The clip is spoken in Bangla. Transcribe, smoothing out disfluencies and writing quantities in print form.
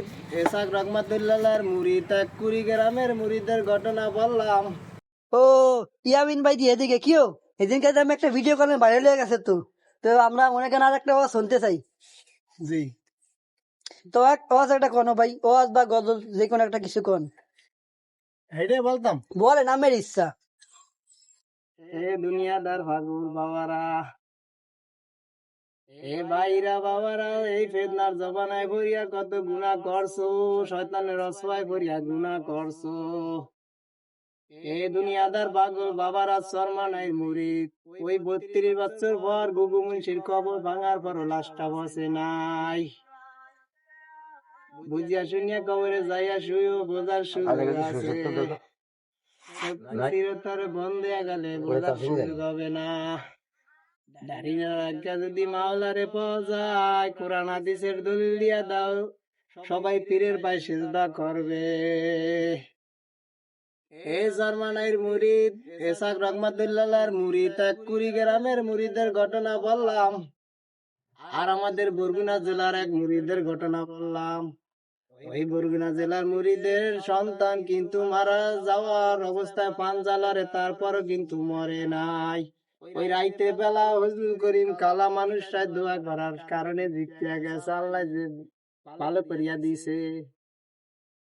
মুরিদ এসাক রহমাতুল্লাহর মুরিদ এক কুড়িগ্রামের মুরিদের ঘটনা বললাম। ও ইয়ামিন ভাই দি এদিকে কিও এদিনকে তো আমি একটা ভিডিও কলে ভাইরাল হয়ে গেছে তো তো আমরা মনে করেন আর একটা আওয়াজ শুনতে চাই। জি, তো এক আওয়াজ একটা কোন ভাই আওয়াজ বা গজল যে কোনো একটা কিছু কোন হেডে বলতাম। বলেন আমের ইচ্ছা। এ দুনিয়াদার ফাগুল বাবারা, এ ভাইরা বাবারা, এই ফেতনার জবানায় পড়িয়া কত গুনাহ করছো, শয়তানের রসওয়ায় পড়িয়া গুনাহ করছো। এ দুনিয়াদার পাগল বাবারা, শর্মা নাই মুরিদ ওই 32 বছর পর গুগু মুন্সির কবর ভাঙার পর লাশটা বসে নাই। বুঝিয়া শুনিয়া কবরে যাইয়া শুয়েও বোঝার সুযোগ আছে, চিরতরে বন্ধে গেলে বোঝার সুযোগ হবে না। দাঁড়িয়ে রাখা যদি মাওলারে পাওয়া যায়, কোরআন হাদিসের দলিল দিয়া দাও, সবাই পীরের পায়ে সিজদা করবে। এ জার্মানাইর মুরিদ এসাক রহমাতুল্লাহর মুরিদ এক কুড়িগ্রামের মুরিদের ঘটনা বললাম। আর আমাদের বরগুনা জেলার এক মুরিদের ঘটনা বললাম। ওই বরগুনা জেলার মুরিদের সন্তান কিন্তু মারা যাওয়ার অবস্থায় পান জ্বালারে, তারপরও কিন্তু মরে নাই। ওই রাইতে বেলা হুজুর করিম কালা মানুষরা দোয়া করার কারণে জিতিয়া গেছে, আল্লাহ যে ভালো করিয়া দিছে।